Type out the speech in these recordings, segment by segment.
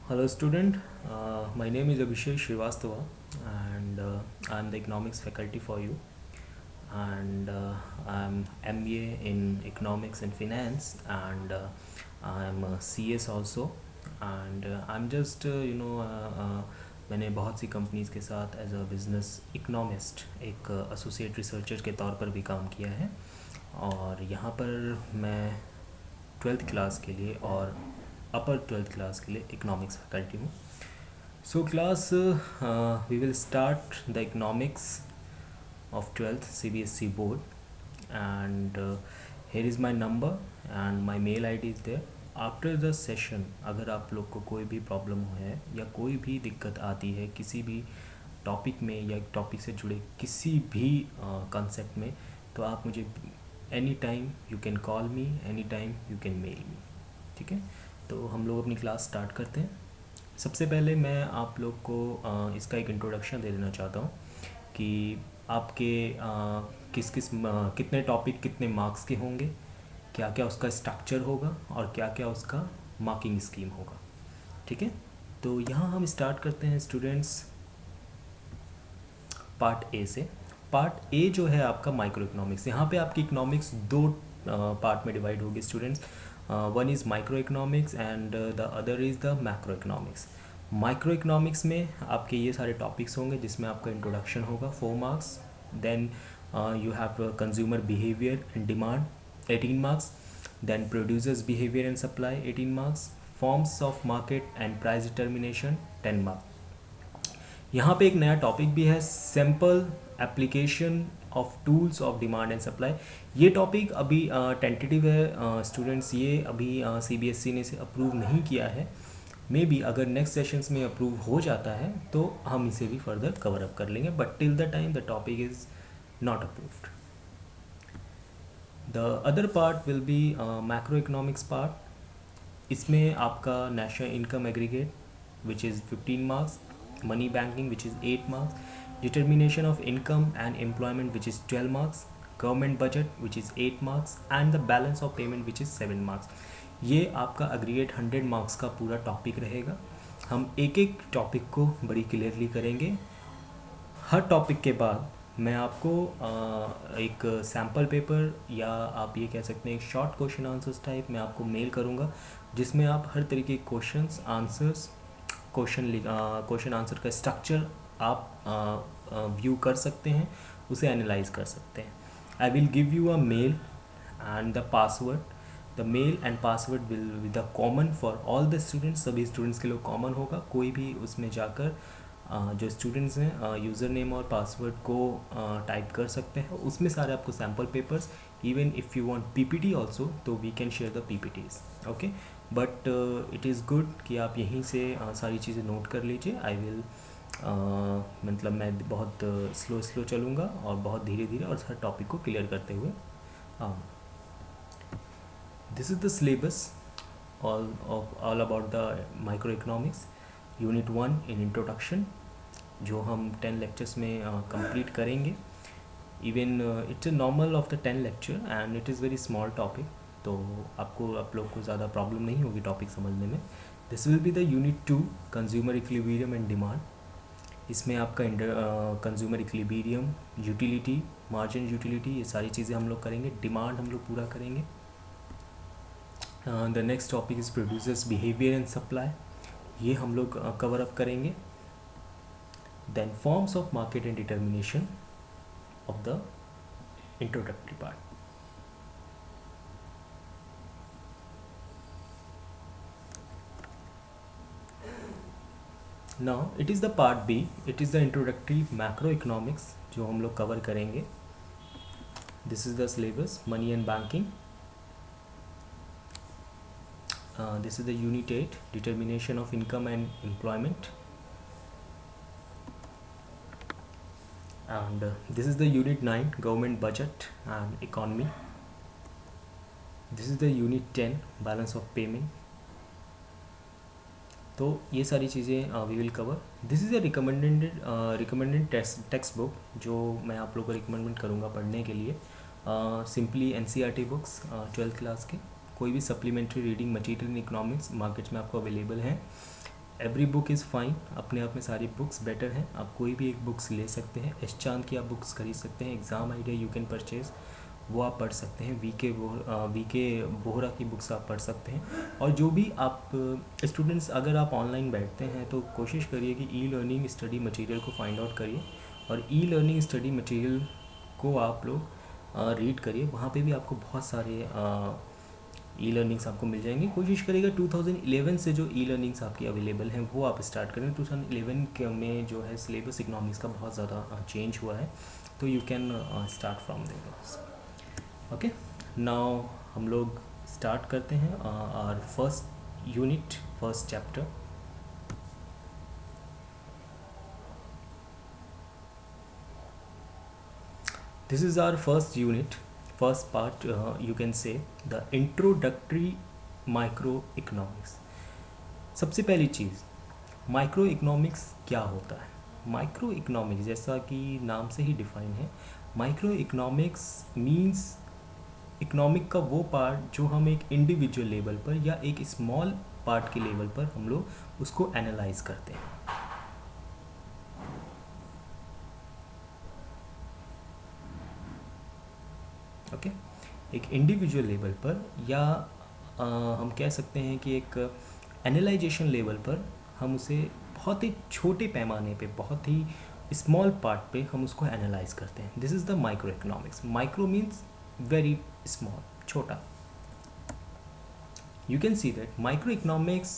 Hello, student. My name is Abhishek Srivastava, and I'm the economics faculty for you. And I'm MBA in economics and finance, and I'm a CS also. And I'm just मैंने बहुत सी companies के साथ as a business economist एक associate researcher के तौर पर भी काम किया है। और यहाँ पर मैं ट्वेल्थ क्लास के लिए और अपर ट्वेल्थ क्लास के लिए इकोनॉमिक्स फैकल्टी हूँ। So class, we will start the economics of 12th CBSE board, and here is my number and my mail ID is there. After the session अगर आप लोग को कोई भी प्रॉब्लम है या कोई भी दिक्कत आती है किसी भी टॉपिक में या टॉपिक से जुड़े किसी भी कॉन्सेप्ट में, तो आप मुझे any time you can call me, any time you can mail me. ठीक है, तो हम लोग अपनी क्लास स्टार्ट करते हैं। सबसे पहले मैं आप लोग को इसका एक इंट्रोडक्शन दे देना चाहता हूँ कि आपके कितने टॉपिक कितने मार्क्स के होंगे, क्या क्या उसका स्ट्रक्चर होगा और क्या क्या उसका मार्किंग स्कीम होगा। ठीक है, तो यहाँ हम स्टार्ट करते हैं स्टूडेंट्स पार्ट ए से। पार्ट ए जो है आपका माइक्रो इकोनॉमिक्स। यहाँ पे आपकी इकोनॉमिक्स दो पार्ट में डिवाइड होगी students. One is micro economics and the other is the macro economics. Micro economics में आपके ये सारे टॉपिक्स होंगे जिसमें आपका इंट्रोडक्शन होगा 4 marks. Then you have consumer behaviour and demand 18 marks. Then producers behaviour and supply 18 marks. Forms of market and price determination 10 marks. यहाँ पे एक नया टॉपिक भी है, sample application of tools of demand and supply. ये topic अभी tentative है students, ये अभी CBSE ने इसे अप्रूव नहीं किया है। मे बी अगर नेक्स्ट सेशंस में अप्रूव हो जाता है तो हम इसे भी फर्दर कवर अप कर लेंगे, but till the time the topic is not approved. The other part will be macro economics part. इसमें आपका national income aggregate which is 15 marks, money banking which is 8 marks, determination of income and employment which is 12 marks, government budget which is 8 marks and the balance of payment which is 7 marks। ये आपका aggregate 100 marks का पूरा topic रहेगा। हम एक एक topic को बड़ी क्लियरली करेंगे। हर टॉपिक के बाद मैं आपको एक सैम्पल पेपर या आप ये कह सकते हैं एक शॉर्ट क्वेश्चन आंसर्स टाइप मैं आपको मेल करूँगा, जिसमें आप हर तरीके के क्वेश्चंस आंसर्स क्वेश्चन आंसर का स्ट्रक्चर आप व्यू कर सकते हैं, उसे एनालाइज कर सकते हैं। I will give you a male and the password. The male and password will be the common for all the students. सभी स्टूडेंट्स के लिए कॉमन होगा, कोई भी उसमें जाकर जो स्टूडेंट्स हैं यूज़र नेम और पासवर्ड को टाइप कर सकते हैं। उसमें सारे आपको sample papers, even if you want PPT also, तो we can share the PPTs। Okay, but it is good कि आप यहीं से सारी चीज़ें नोट कर लीजिए। आई विल मतलब मैं बहुत स्लो चलूँगा और बहुत धीरे धीरे और हर टॉपिक को क्लियर करते हुए। This is the syllabus all about the micro economics. Unit 1 in introduction, जो हम 10 लेक्चर्स में कंप्लीट करेंगे। Even it's a normal of the 10 lecture and it is very small topic, तो आप लोग को ज़्यादा प्रॉब्लम नहीं होगी टॉपिक समझने में। This will be the unit 2 consumer equilibrium and demand. इसमें आपका consumer equilibrium, utility, margin utility, ये सारी चीज़ें हम लोग करेंगे। डिमांड हम लोग पूरा करेंगे। The next topic is producers behaviour and supply, ये हम लोग कवर अप करेंगे। Then forms of market and determination of the introductory part. Now it is the part b, it is the introductory macroeconomics जो हम लोग कवर करेंगे। This is the syllabus, money and banking. This is the unit 8, determination of income and employment. And this is the unit 9, government budget and economy. This is the unit 10, balance of payment. तो ये सारी चीज़ें we will cover. This is a recommended textbook जो मैं आप लोगों को recommend करूँगा पढ़ने के लिए। Simply NCERT books 12th class के, कोई भी supplementary reading material in economics markets में आपको अवेलेबल हैं। एवरी बुक इज़ फाइन, अपने आप में सारी बुक्स बेटर हैं, आप कोई भी एक बुक्स ले सकते हैं। एस चांद की आप बुक्स खरीद सकते हैं, exam idea you can purchase, वो आप पढ़ सकते हैं। वी के बोहरा की बुक्स आप पढ़ सकते हैं। और जो भी आप स्टूडेंट्स अगर आप ऑनलाइन बैठते हैं तो कोशिश करिए कि ई लर्निंग स्टडी मटेरियल को फाइंड आउट करिए, और ई लर्निंग स्टडी मटेरियल को आप लोग रीड करिए। वहाँ पे भी आपको बहुत सारे ई लर्निंग्स आपको मिल जाएंगे। कोशिश करिएगा 2011 से जो ई लर्निंग्स आपकी अवेलेबल हैं वो आप स्टार्ट करें। 2011 में जो है सिलेबस इकोनॉमिक्स का बहुत ज़्यादा चेंज हुआ है, तो you can start from there. Okay, now हम लोग स्टार्ट करते हैं our first unit, first chapter. This is our first unit, first part, you can say the introductory microeconomics। सबसे पहली चीज़, माइक्रो इकोनॉमिक्स क्या होता है? माइक्रो इकोनॉमिक्स जैसा कि नाम से ही डिफाइन है, माइक्रो इकोनॉमिक्स मीन्स इकोनॉमिक का वो पार्ट जो हम एक इंडिविजुअल लेवल पर या एक स्मॉल पार्ट के लेवल पर हम लोग उसको एनालाइज करते हैं। ओके, एक इंडिविजुअल लेवल पर या हम कह सकते हैं कि एक एनालाइजेशन लेवल पर हम उसे बहुत ही छोटे पैमाने पे, बहुत ही स्मॉल पार्ट पे हम उसको एनालाइज करते हैं। This is the micro economics. Micro means very small, छोटा। You can see that microeconomics,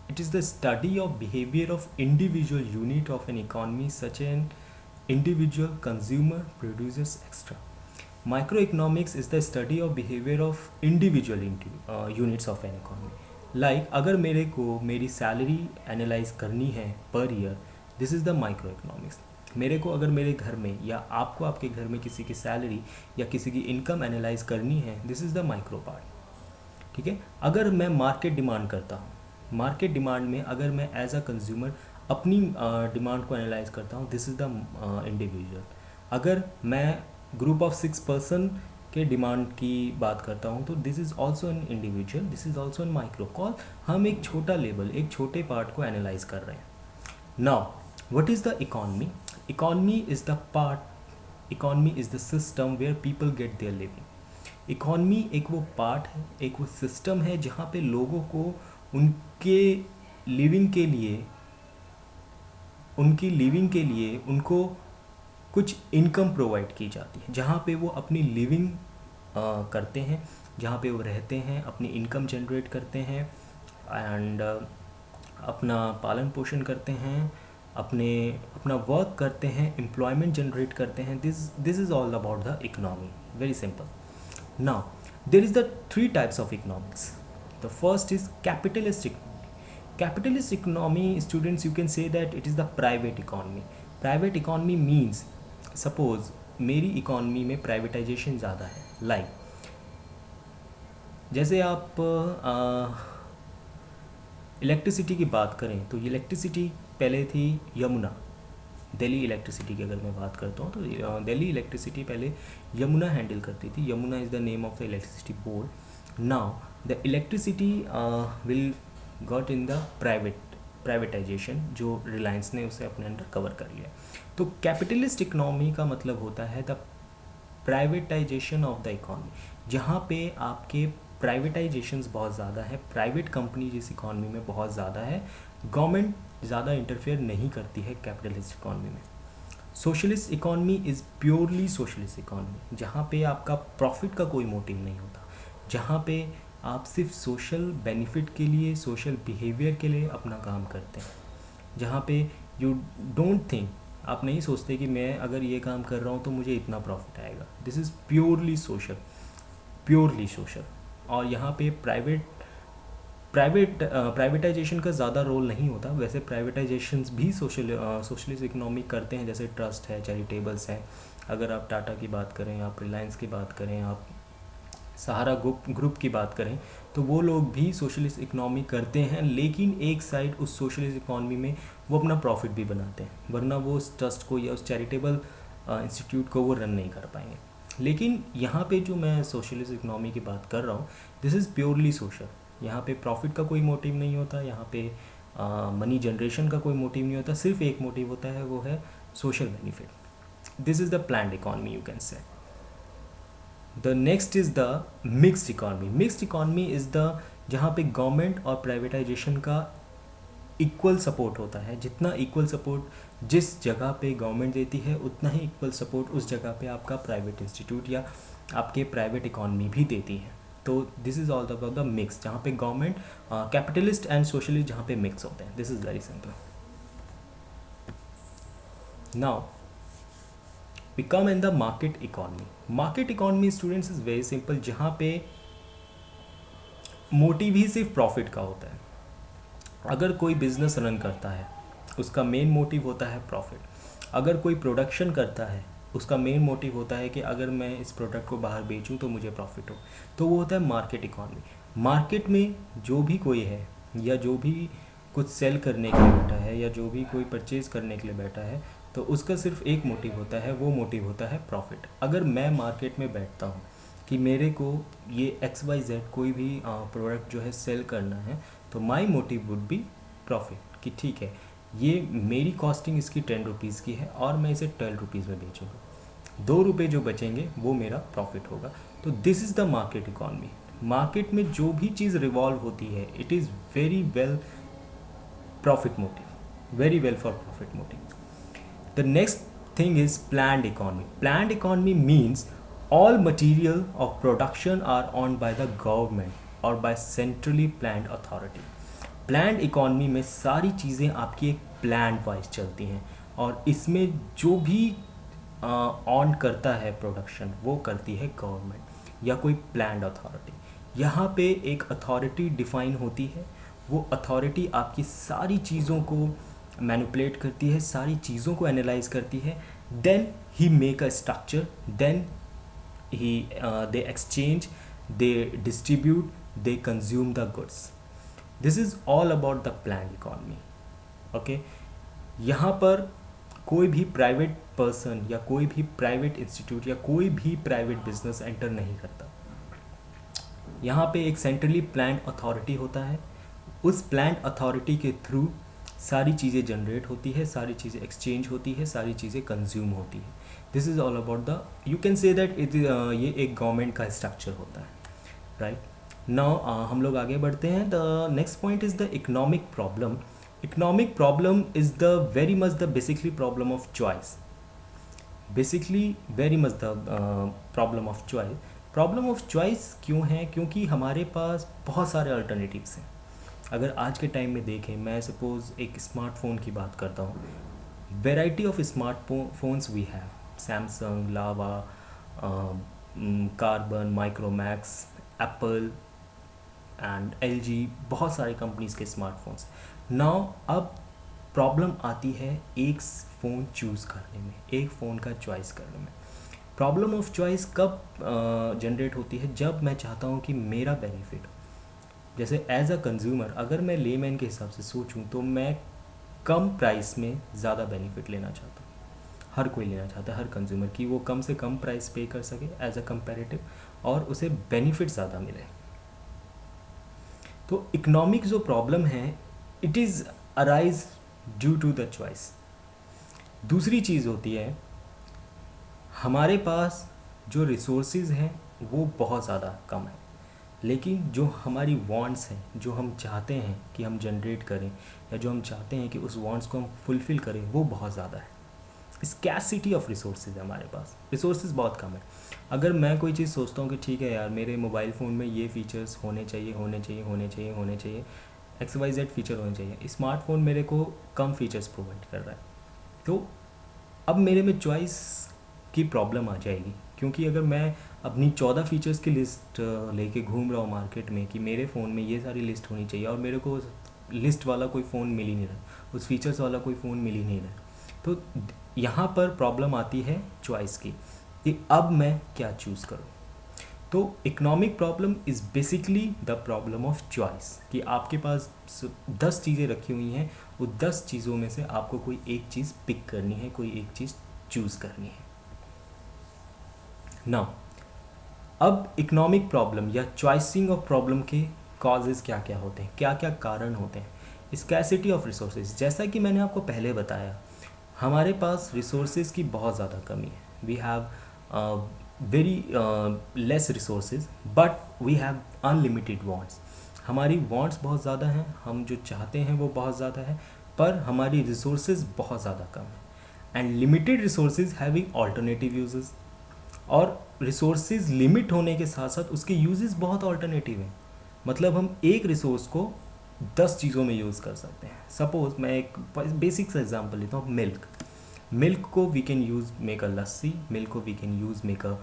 it is the study of behavior of individual unit of an economy such an individual, consumer, producers, etc. Microeconomics is the study of behavior of individual units of an economy. Like अगर मेरे को मेरी salary analyse करनी है per year, this is the micro economics. मेरे को अगर मेरे घर में या आपको आपके घर में किसी की सैलरी या किसी की इनकम एनालाइज करनी है, this is the micro part. ठीक है, अगर मैं मार्केट डिमांड करता हूँ, मार्केट डिमांड में अगर मैं एज अ कंज्यूमर अपनी डिमांड को एनालाइज करता हूँ, दिस इज़ द इंडिविजुअल। अगर मैं ग्रुप ऑफ 6 पर्सन के डिमांड की बात करता हूँ तो this is also an individual, this is also an micro. Call हम एक छोटा लेवल, एक छोटे पार्ट को एनालाइज कर रहे हैं। Now what is the economy? Economy is the part, economy is the system where people get their living. Economy एक वो पार्ट है, एक वो सिस्टम है जहाँ पे लोगों को उनके लिविंग के लिए, उनकी लिविंग के लिए उनको कुछ इनकम प्रोवाइड की जाती है, जहाँ पे वो अपनी लिविंग करते हैं, जहाँ पे वो रहते हैं, अपनी इनकम जनरेट करते हैं एंड अपना पालन पोषण करते हैं, अपना वर्क करते हैं, एम्प्लॉयमेंट जनरेट करते हैं। This is all about the economy, very simple. Now, there is the 3 types of economics. The first is capitalist economy. Capitalist economy, students, you can say that it is the private economy. Private economy means, suppose मेरी economy में privatisation ज़्यादा है। Like जैसे आप electricity की बात करें तो इलेक्ट्रिसिटी पहले थी यमुना, दिल्ली इलेक्ट्रिसिटी की अगर मैं बात करता हूँ तो दिल्ली इलेक्ट्रिसिटी पहले यमुना हैंडल करती थी। Yamuna is the name of the electricity board. Now the electricity will got in the privatisation, जो रिलायंस ने उसे अपने अंडर कवर कर लिया। तो कैपिटलिस्ट इकोनॉमी का मतलब होता है the privatisation of the economy, जहाँ पे आपके प्राइवेटाइजेशंस बहुत ज़्यादा है, प्राइवेट कंपनी जिस इकॉनमी में बहुत ज़्यादा है, गवर्नमेंट ज़्यादा इंटरफेयर नहीं करती है कैपिटलिस्ट इकॉनमी में। Socialist economy is purely socialist economy, जहाँ पे आपका प्रॉफिट का कोई मोटिव नहीं होता, जहाँ पे आप सिर्फ सोशल बेनिफिट के लिए, सोशल बिहेवियर के लिए अपना काम करते हैं, जहाँ पे यू डोंट थिंक, आप नहीं सोचते कि मैं अगर ये काम कर रहा हूँ तो मुझे इतना प्रॉफिट आएगा। This is purely social, purely social. और यहाँ पे प्राइवेटाइजेशन का ज़्यादा रोल नहीं होता। वैसे प्राइवेटाइजेशंस भी सोशलिस्ट इकोनॉमी करते हैं, जैसे ट्रस्ट है, चैरिटेबल्स हैं। अगर आप टाटा की बात करें, आप रिलायंस की बात करें, आप सहारा ग्रुप की बात करें, तो वो लोग भी सोशलिस्ट इकोनॉमी करते हैं, लेकिन एक साइड उस सोशलिस्ट इकोनॉमी में वो अपना प्रॉफिट भी बनाते हैं, वरना वो उस ट्रस्ट को या उस चैरिटेबल इंस्टीट्यूट को वो रन नहीं कर पाएंगे। लेकिन यहाँ पे जो मैं सोशलिस्ट इकोनॉमी की बात कर रहा हूँ, दिस इज़ प्योरली सोशल। यहाँ पे प्रॉफिट का कोई मोटिव नहीं होता, यहाँ पे मनी जनरेशन का कोई मोटिव नहीं होता, सिर्फ एक मोटिव होता है, वो है social benefit. This is the planned economy you can say. The next is the mixed economy. Mixed economy is the जहाँ पे गवर्नमेंट और प्राइवेटाइजेशन का इक्वल सपोर्ट होता है। जितना इक्वल सपोर्ट जिस जगह पे गवर्नमेंट देती है, उतना ही इक्वल सपोर्ट उस जगह पे आपका प्राइवेट इंस्टीट्यूट या आपके प्राइवेट इकॉनमी भी देती है। तो this is all about the mix, जहाँ पे गवर्नमेंट कैपिटलिस्ट एंड सोशलिस्ट जहाँ पे मिक्स होते हैं। This is very simple. Now we come in the market economy. Market economy students is very simple, जहाँ पे मोटिव ही सिर्फ प्रॉफिट का होता है। अगर कोई बिजनेस रन करता है, उसका मेन मोटिव होता है प्रॉफिट। अगर कोई प्रोडक्शन करता है, उसका मेन मोटिव होता है कि अगर मैं इस प्रोडक्ट को बाहर बेचूं तो मुझे प्रॉफिट हो। तो वो होता है मार्केट इकॉनमी। मार्केट में जो भी कोई है या जो भी कुछ सेल करने के लिए बैठा है या जो भी कोई परचेज़ करने के लिए बैठा है, तो उसका सिर्फ एक मोटिव होता है, वो मोटिव होता है प्रॉफिट। अगर मैं मार्केट में बैठता हूँ कि मेरे को ये XYZ कोई भी प्रोडक्ट जो है सेल करना है, तो my motive would be profit, कि ठीक है ये मेरी कॉस्टिंग इसकी 10 रुपीज़ की है और मैं इसे 12 रुपीज़ में बेचूँगा, 2 रुपये जो बचेंगे वो मेरा प्रॉफिट होगा। तो this is the market economy. Market में जो भी चीज़ रिवॉल्व होती है, it is very well profit motive, very well for profit motive. The next thing is planned economy. Planned economy means all material of production are owned by the government or by centrally planned authority. Planned economy में सारी चीज़ें आपकी एक plan wise चलती हैं और इसमें जो भी ऑन करता है प्रोडक्शन, वो करती है गवर्नमेंट या कोई प्लान्ड अथॉरिटी। यहाँ पे एक अथॉरिटी डिफाइन होती है, वो अथॉरिटी आपकी सारी चीज़ों को मैनिपुलेट करती है, सारी चीज़ों को एनालाइज करती है। Then he make a structure, then he they exchange, they distribute, they consume the goods. This is all about the planned economy. Okay, यहाँ पर कोई भी प्राइवेट पर्सन या कोई भी प्राइवेट इंस्टीट्यूट या कोई भी प्राइवेट बिजनेस एंटर नहीं करता। यहाँ पे एक सेंट्रली प्लान्ड अथॉरिटी होता है, उस प्लान्ड अथॉरिटी के थ्रू सारी चीज़ें जनरेट होती है, सारी चीज़ें एक्सचेंज होती है, सारी चीज़ें कंज्यूम होती है। This is all about the, you can say that it, ये एक गवर्नमेंट का स्ट्रक्चर होता है, राइट। नाउ हम लोग आगे बढ़ते हैं। The next point is the economic problem. Economic problem is the very much the basically problem of choice, basically very much the problem of choice. Problem of choice क्यों है? क्योंकि हमारे पास बहुत सारे अल्टरनेटिव्स हैं। अगर आज के टाइम में देखें, मैं सपोज़ एक स्मार्टफोन की बात करता हूँ, variety of smartphones we have, Samsung, Lava, Karbonn, Micromax, Apple and LG, बहुत सारी कंपनीज़ के स्मार्टफोन्स। नाउ अब प्रॉब्लम आती है एक फ़ोन चूज़ करने में, एक फ़ोन का चॉइस करने में। प्रॉब्लम ऑफ चॉइस कब जनरेट होती है? जब मैं चाहता हूँ कि मेरा बेनिफिट, जैसे एज अ कंज्यूमर, अगर मैं लेमैन के हिसाब से सोचूं तो मैं कम प्राइस में ज़्यादा बेनिफिट लेना चाहता हूँ। हर कोई लेना चाहता है, हर कंज्यूमर, कि वो कम से कम प्राइस पे कर सके एज अ कंपेरेटिव और उसे बेनिफिट ज़्यादा मिले। तो इकोनॉमिक जो प्रॉब्लम है, it is arise due to the choice. दूसरी चीज़ होती है, हमारे पास जो रिसोर्सेज हैं वो बहुत ज़्यादा कम है, लेकिन जो हमारी वांट्स हैं, जो हम चाहते हैं कि हम जनरेट करें या जो हम चाहते हैं कि उस वांट्स को हम फुलफ़िल करें, वो बहुत ज़्यादा है। स्कैसिटी ऑफ रिसोर्सेज है, हमारे पास रिसोर्सेज बहुत कम है। अगर मैं कोई चीज़ सोचता हूँ कि ठीक है यार, मेरे मोबाइल फ़ोन में ये फ़ीचर्स होने चाहिए, होने चाहिए, होने चाहिए, होने चाहिए, XYZ फीचर होने चाहिए, स्मार्टफोन मेरे को कम फीचर्स प्रोवाइड कर रहा है, तो अब मेरे में चॉइस की प्रॉब्लम आ जाएगी। क्योंकि अगर मैं अपनी 14 फीचर्स की लिस्ट लेके घूम रहा हूँ मार्केट में कि मेरे फ़ोन में ये सारी लिस्ट होनी चाहिए, और मेरे को लिस्ट वाला कोई फ़ोन मिल ही नहीं रहा, उस फीचर्स वाला कोई फ़ोन मिल ही नहीं रहा, तो यहाँ पर प्रॉब्लम आती है चॉइस की, कि अब मैं क्या चूज़ करूँ। तो economic problem is basically the problem of choice, कि आपके पास 10 चीज़ें रखी हुई हैं, वो 10 चीज़ों में से आपको कोई एक चीज़ पिक करनी है, कोई एक चीज़ चूज़ करनी है। नाउ अब इकोनॉमिक प्रॉब्लम या चॉइसिंग ऑफ प्रॉब्लम के कॉजेज़ क्या क्या होते हैं, क्या क्या कारण होते हैं। स्कैसिटी ऑफ रिसोर्सेज, जैसा कि मैंने आपको पहले बताया, हमारे पास रिसोर्सेज की बहुत ज़्यादा कमी है। We have very less resources but we have unlimited wants. हमारी वांट्स बहुत ज़्यादा हैं, हम जो चाहते हैं वो बहुत ज़्यादा है, पर हमारी रिसोर्सेज बहुत ज़्यादा कम है। And limited resources having alternative uses, और रिसोर्सेज लिमिट होने के साथ साथ उसके यूजेस बहुत ऑल्टरनेटिव हैं। मतलब हम एक रिसोर्स को 10 चीज़ों में यूज़ कर सकते हैं। सपोज मैं एक बेसिक सा एग्जांपल लेता हूँ, मिल्क। मिल्क को we can use make a lassi, milk को we can use make a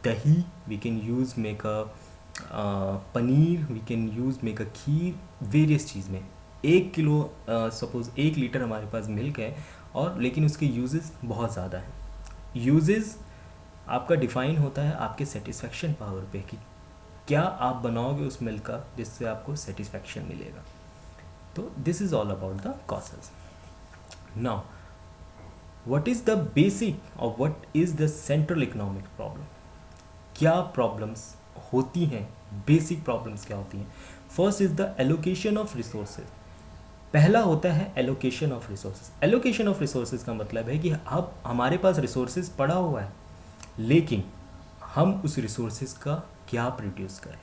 dahi, we can use make a paneer, we can use make a kheer, various चीज़ में। 1 किलो सपोज़ 1 लीटर हमारे पास मिल्क है, और लेकिन उसके यूजेस बहुत ज़्यादा हैं। यूजेस आपका डिफ़ाइन होता है आपके सेटिस्फेक्शन पावर पे, कि क्या आप बनाओगे उस मिल्क का जिससे आपको सेटिस्फेक्शन मिलेगा। तो this is all about the causes. Now what is the basic और what is the central economic problem. क्या प्रॉब्लम्स होती हैं, बेसिक प्रॉब्लम्स क्या होती हैं। First is the allocation of resources. पहला होता है allocation of resources. Allocation of resources का मतलब है कि अब हमारे पास रिसोर्सेज पड़ा हुआ है, लेकिन हम उस रिसोर्सेज का क्या प्रोड्यूस करें।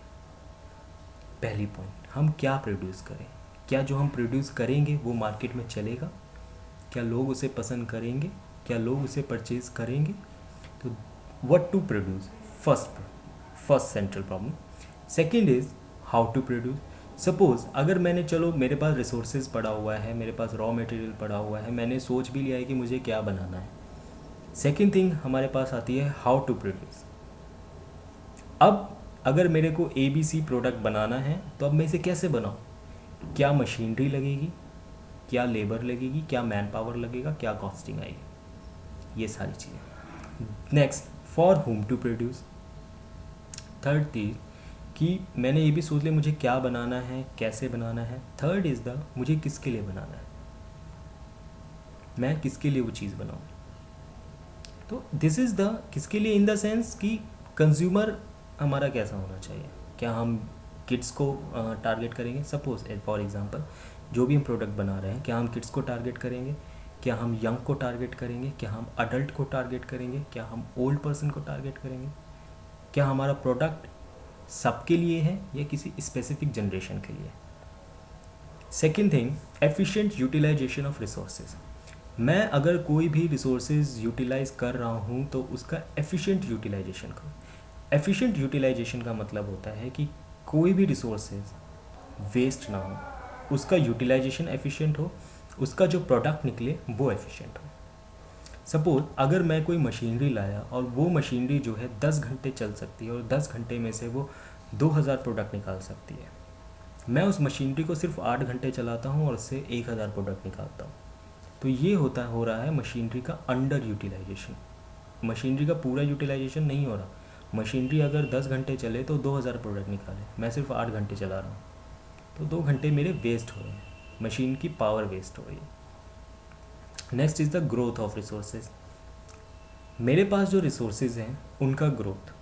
पहली पॉइंट, हम क्या प्रोड्यूस करें। क्या जो हम प्रोड्यूस करेंगे वो मार्केट में चलेगा, क्या लोग उसे पसंद करेंगे, क्या लोग उसे परचेज करेंगे। तो what to produce, first central problem. Second is how to produce. Suppose अगर मैंने, चलो मेरे पास रिसोर्सेज पड़ा हुआ है, मेरे पास रॉ मटेरियल पड़ा हुआ है, मैंने सोच भी लिया है कि मुझे क्या बनाना है। सेकंड थिंग हमारे पास आती है हाउ टू प्रोड्यूस। अब अगर मेरे को ABC प्रोडक्ट बनाना है, तो अब मैं इसे कैसे बनाऊँ। क्या मशीनरी लगेगी, क्या लेबर लगेगी, क्या मैन पावर लगेगा, क्या कॉस्टिंग आएगी, ये सारी चीज़ें। Next, for home to produce. Third चीज़ कि मैंने ये भी सोच लिया मुझे क्या बनाना है, कैसे बनाना है। थर्ड इज़ द मुझे किसके लिए बनाना है, मैं किसके लिए वो चीज़ बनाऊँ। तो दिस इज़ द किसके लिए इन द सेंस कि कंज्यूमर हमारा कैसा होना चाहिए। क्या हम किड्स को टारगेट करेंगे, सपोज फॉर एग्जांपल जो भी हम प्रोडक्ट बना रहे हैं, क्या हम किड्स को टारगेट करेंगे, क्या हम यंग को टारगेट करेंगे, क्या हम अडल्ट को टारगेट करेंगे, क्या हम ओल्ड पर्सन को टारगेट करेंगे। क्या हमारा प्रोडक्ट सबके लिए है या किसी स्पेसिफिक जनरेशन के लिए। Second thing, efficient utilisation of resources. मैं अगर कोई भी रिसोर्सेज यूटिलाइज कर रहा हूँ तो उसका एफिशिएंट यूटिलाइजेशन करूँ। एफिशिएंट यूटिलाइजेशन का मतलब होता है कि कोई भी रिसोर्सेज वेस्ट ना हो, उसका यूटिलाइजेशन एफिशिएंट हो, उसका जो प्रोडक्ट निकले वो एफिशिएंट हो। सपोज अगर मैं कोई मशीनरी लाया और वो मशीनरी जो है 10 घंटे चल सकती है और 10 घंटे में से वो 2000 प्रोडक्ट निकाल सकती है, मैं उस मशीनरी को सिर्फ 8 घंटे चलाता हूँ और उससे 1000 प्रोडक्ट निकालता हूँ। तो ये हो रहा है मशीनरी का अंडर यूटिलाइजेशन। मशीनरी का पूरा यूटिलाइजेशन नहीं हो रहा। मशीनरी अगर 10 घंटे चले तो 2000 प्रोडक्ट निकाले, मैं सिर्फ 8 घंटे चला रहा हूँ, तो 2 घंटे मेरे वेस्ट हो रहे हैं, मशीन की पावर वेस्ट हो रही है। Next is the growth of resources. मेरे पास जो रिसोर्सेज हैं उनका growth,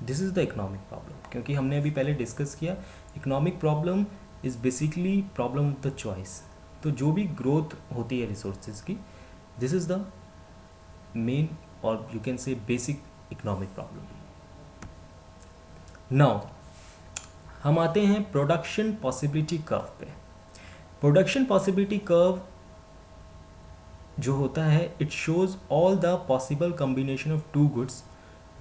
this is the economic problem. क्योंकि हमने अभी पहले डिस्कस किया, economic problem is basically problem of the choice. तो जो भी ग्रोथ होती है रिसोर्सेज की, दिस इज़ द मेन और you can say basic economic problem. Now हम आते हैं प्रोडक्शन पॉसिबिलिटी कर्व पे। प्रोडक्शन पॉसिबिलिटी कर्व जो होता है, it shows all the possible combination of two goods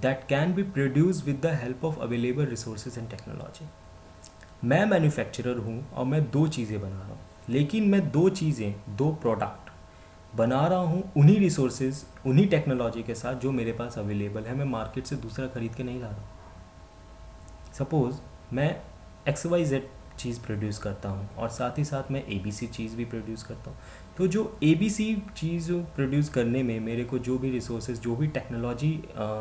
that can be produce with the help of available resources and technology. मैं manufacturer हूँ और मैं 2 चीज़ें बना रहा हूँ, लेकिन मैं 2 चीज़ें, 2 प्रोडक्ट बना रहा हूँ उन्हीं रिसोर्सेज, उन्हीं टेक्नोलॉजी के साथ जो मेरे पास अवेलेबल है। मैं मार्केट से दूसरा खरीद के नहीं ला रहा। सपोज़ मैं XYZ चीज़ प्रोड्यूस करता हूँ और साथ ही साथ मैं ABC चीज़ भी प्रोड्यूस करता हूँ। तो जो ABC चीज़ प्रोड्यूस करने में मेरे को जो भी रिसोर्सेज, जो भी टेक्नोलॉजी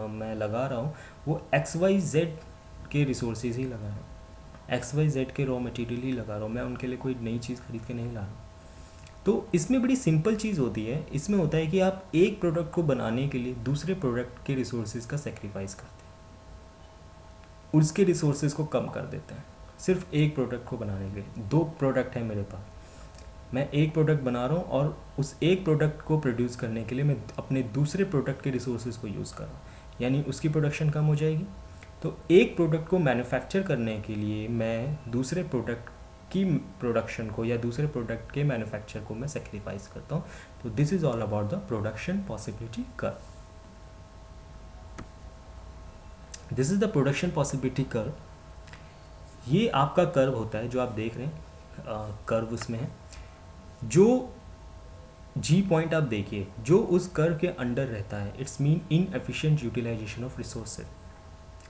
मैं लगा रहा हूँ, वो XYZ के रिसोर्सेज ही लगा रहा हूँ, XYZ के रॉ मटेरियल ही लगा रहा हूँ। मैं उनके लिए कोई नई चीज़ खरीद के नहीं ला रहा हूँ। तो इसमें बड़ी सिंपल चीज़ होती है। इसमें होता है कि आप एक प्रोडक्ट को बनाने के लिए दूसरे प्रोडक्ट के रिसोर्सेज का सेक्रीफाइस करते हैं, उसके रिसोर्सेज को कम कर देते हैं, सिर्फ एक प्रोडक्ट को बनाने के लिए। 2 प्रोडक्ट है मेरे पास, मैं एक प्रोडक्ट बना रहा हूँ और उस एक प्रोडक्ट को प्रोड्यूस करने के लिए मैं अपने दूसरे प्रोडक्ट के रिसोर्सेज को यूज़ कर रहा हूँ, यानी उसकी प्रोडक्शन कम हो जाएगी। तो एक प्रोडक्ट को मैन्युफैक्चर करने के लिए मैं दूसरे प्रोडक्ट की प्रोडक्शन को या दूसरे प्रोडक्ट के मैन्युफैक्चर को मैं सेक्रीफाइस करता हूँ। तो this is all about the production possibility curve. This is the production possibility curve. ये आपका कर्व होता है जो आप देख रहे हैं, कर्व उसमें है। जो जी पॉइंट आप देखिए, जो उस कर्व के अंडर रहता है, it's mean inefficient utilisation of resources.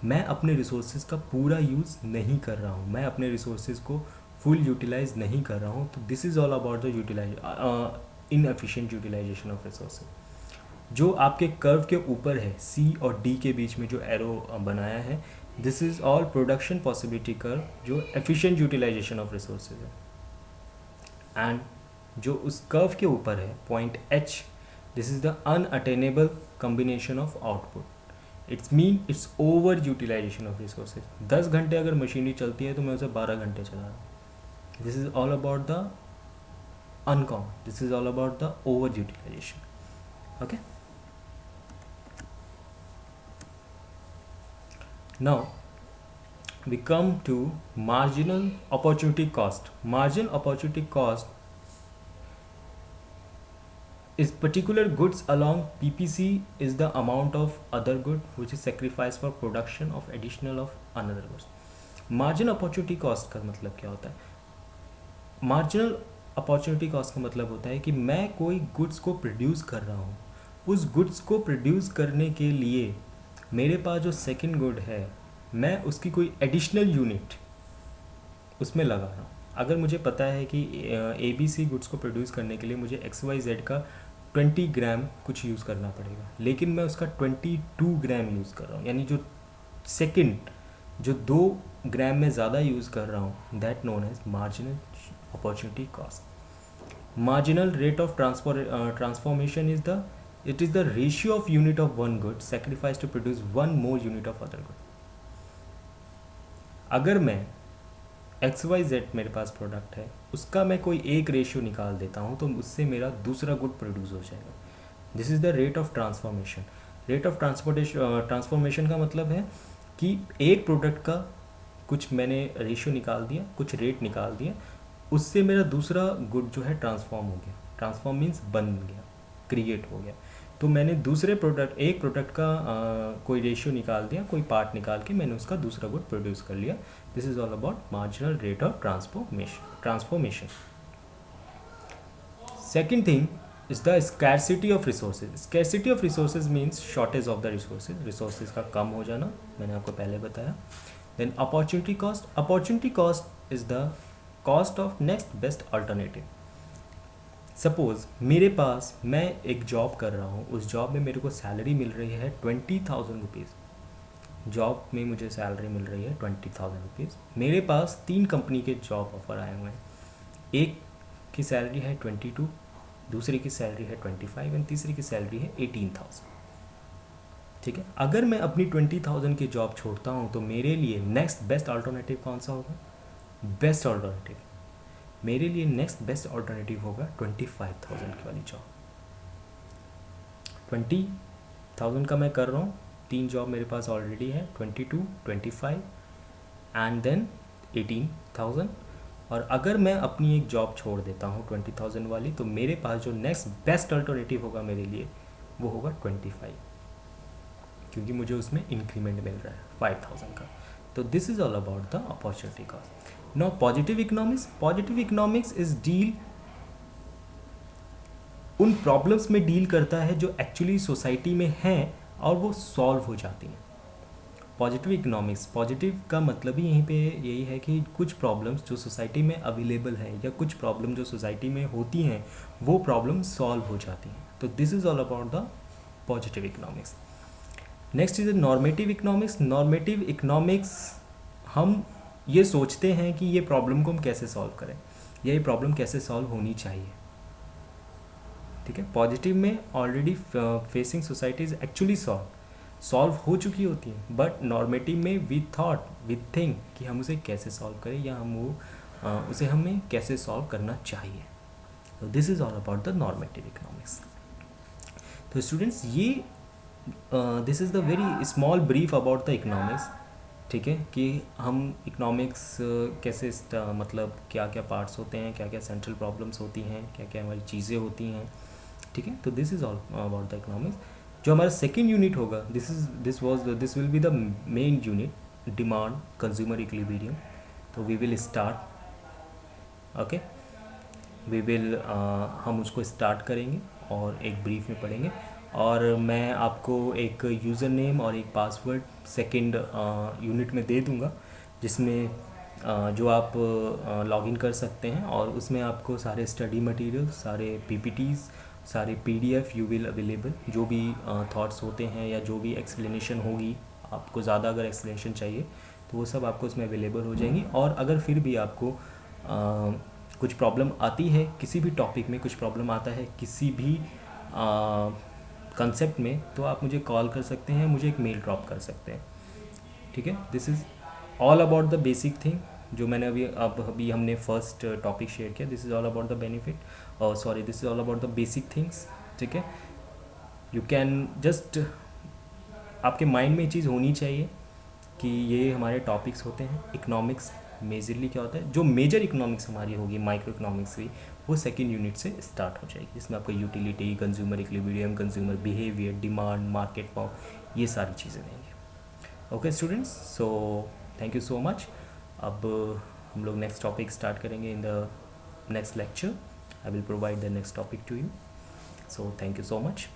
मैं अपने रिसोर्सेज का पूरा यूज़ नहीं कर रहा हूँ, मैं अपने रिसोर्सेज को फुल यूटिलाइज नहीं कर रहा हूँ। तो this is all about the inefficient utilisation of resources. जो आपके कर्व के ऊपर है, सी और डी के बीच में जो एरो बनाया है, this is all production possibility curve, जो एफिशिएंट यूटिलाइजेशन ऑफ रिसोर्सेज है। एंड जो उस कर्व के ऊपर है, point h, this is the unattainable combination of output. It's mean it's over utilisation of resources. 10 घंटे अगर मशीनरी चलती है तो मैं उसे 12 घंटे चला रहा हूँ। This is all about the income, this is all about the over utilization. Okay, now we come to marginal opportunity cost. Marginal opportunity cost is particular goods along PPC is the amount of other good which is sacrificed for production of additional of another goods. Marginal opportunity cost का मतलब क्या होता है? Marginal opportunity cost का मतलब होता है कि मैं कोई goods को प्रोड्यूस कर रहा हूँ, उस goods को प्रोड्यूस करने के लिए मेरे पास जो सेकंड गुड है, मैं उसकी कोई एडिशनल यूनिट उसमें लगा रहा हूँ। अगर मुझे पता है कि ABC गुड्स को प्रोड्यूस करने के लिए मुझे XYZ का 20 ग्राम कुछ यूज़ करना पड़ेगा, लेकिन मैं उसका 22 ग्राम यूज़ कर रहा हूँ, यानी जो सेकंड जो 2 ग्राम में ज़्यादा यूज़ कर रहा हूँ, that known as marginal opportunity cost. Marginal rate of transformation is the it is the ratio of unit of one good sacrificed to produce one more unit of other good. अगर मैं XYZ मेरे पास product है, उसका मैं कोई एक ratio निकाल देता हूँ तो उससे मेरा दूसरा गुड प्रोड्यूस हो जाएगा। This is the rate of transformation. Rate of transformation का मतलब है कि एक प्रोडक्ट का कुछ मैंने रेशियो निकाल दिया, कुछ रेट निकाल दिया, उससे मेरा दूसरा गुड जो है ट्रांसफॉर्म हो गया। ट्रांसफॉर्म मीन्स बन गया, क्रिएट हो गया। तो मैंने दूसरे प्रोडक्ट, एक प्रोडक्ट का कोई रेशियो निकाल दिया, कोई पार्ट निकाल के मैंने उसका दूसरा गुड प्रोड्यूस कर लिया। This is all about marginal rate of transformation. Second thing is the scarcity of resources. Scarcity of resources means shortage of the resources, resources का कम हो जाना, मैंने आपको पहले बताया। Then opportunity cost. Opportunity cost is the cost of next best alternative. Suppose मेरे पास, मैं एक जॉब कर रहा हूँ, उस जॉब में मेरे को सैलरी मिल रही है 20,000 रुपीज़। जॉब में मुझे सैलरी मिल रही है 20,000 रुपीज़। मेरे पास 3 कंपनी के जॉब ऑफ़र आए हुए हैं। एक की सैलरी है 22, दूसरी की सैलरी है 25 एंड तीसरी की सैलरी है 18,000। ठीक है, अगर मैं अपनी 20,000 की जॉब छोड़ता हूँ तो मेरे लिए नेक्स्ट बेस्ट अल्टरनेटिव कौन सा होगा? बेस्ट अल्टरनेटिव मेरे लिए नेक्स्ट बेस्ट अल्टरनेटिव होगा 25,000 की वाली जॉब। 20,000 का मैं कर रहा हूँ, 3 जॉब मेरे पास ऑलरेडी है, 22, 25 एंड देन 18,000। और अगर मैं अपनी एक जॉब छोड़ देता हूँ 20,000 वाली, तो मेरे पास जो नेक्स्ट बेस्ट अल्टरनेटिव होगा मेरे लिए वो होगा 25, क्योंकि मुझे उसमें इंक्रीमेंट मिल रहा है 5,000 का। तो this is all about the opportunity cost. Now positive economics. Positive economics is deal उन प्रॉब्लम्स में डील करता है जो एक्चुअली सोसाइटी में हैं और वो सॉल्व हो जाती हैं। पॉजिटिव इकोनॉमिक्स, पॉजिटिव का मतलब ही यहीं पे यही है कि कुछ प्रॉब्लम्स जो सोसाइटी में अवेलेबल है या कुछ प्रॉब्लम जो सोसाइटी में होती हैं वो प्रॉब्लम सॉल्व हो जाती हैं। तो this is all about the positive economics. Next is normative economics. Normative economics, हम ये सोचते हैं कि ये प्रॉब्लम को हम कैसे सॉल्व करें या ये प्रॉब्लम कैसे सॉल्व होनी चाहिए। ठीक है, पॉजिटिव में already facing society is actually solve हो चुकी होती हैं, बट नॉर्मेटिव में वी थिंक कि हम उसे कैसे सॉल्व करें या हम वो उसे हमें कैसे सॉल्व करना चाहिए। This is all about the normative economics. तो स्टूडेंट्स ये this is the very small brief about the economics. ठीक है कि हम इकोनॉमिक्स कैसे मतलब क्या क्या पार्ट्स होते हैं, क्या क्या सेंट्रल प्रॉब्लम्स होती हैं, क्या क्या हमारी चीज़ें होती हैं. ठीक है, तो this is all about the economics. जो हमारा सेकेंड यूनिट होगा, this will be the main unit, demand consumer equilibrium. तो we will start. Okay, we will हम उसको स्टार्ट करेंगे और एक ब्रीफ में पढ़ेंगे. और मैं आपको एक यूज़र नेम और एक पासवर्ड सेकंड यूनिट में दे दूंगा, जिसमें जो आप लॉगिन कर सकते हैं और उसमें आपको सारे स्टडी मटेरियल, सारे पीपीटीज़, सारे पीडीएफ यू विल अवेलेबल. जो भी थॉट्स होते हैं या जो भी एक्सप्लेनेशन होगी, आपको ज़्यादा अगर एक्सप्लेनेशन चाहिए तो वो सब आपको उसमें अवेलेबल हो जाएंगी. और अगर फिर भी आपको कुछ प्रॉब्लम आती है, किसी भी टॉपिक में कुछ प्रॉब्लम आता है, किसी भी कंसेप्ट में, तो आप मुझे कॉल कर सकते हैं, मुझे एक मेल ड्रॉप कर सकते हैं. ठीक है, this is all about the basic thing जो मैंने अभी हमने फर्स्ट टॉपिक शेयर किया. This is all about the benefit, sorry, this is all about the basic things. ठीक है, यू कैन जस्ट, आपके माइंड में ये चीज़ होनी चाहिए कि ये हमारे टॉपिक्स होते हैं. इकोनॉमिक्स मेजरली क्या होता है, जो मेजर इकोनॉमिक्स हमारी होगी माइक्रो इकोनॉमिक्स की, वो सेकेंड यूनिट से स्टार्ट हो जाएगी, जिसमें आपको utility, consumer equilibrium, consumer behaviour, demand, market power, ये सारी चीज़ें देंगे. Okay students, so thank you so much. अब हम लोग नेक्स्ट टॉपिक स्टार्ट करेंगे in the next lecture. I will provide the next topic to you. So thank you so much.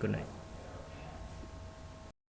Good night.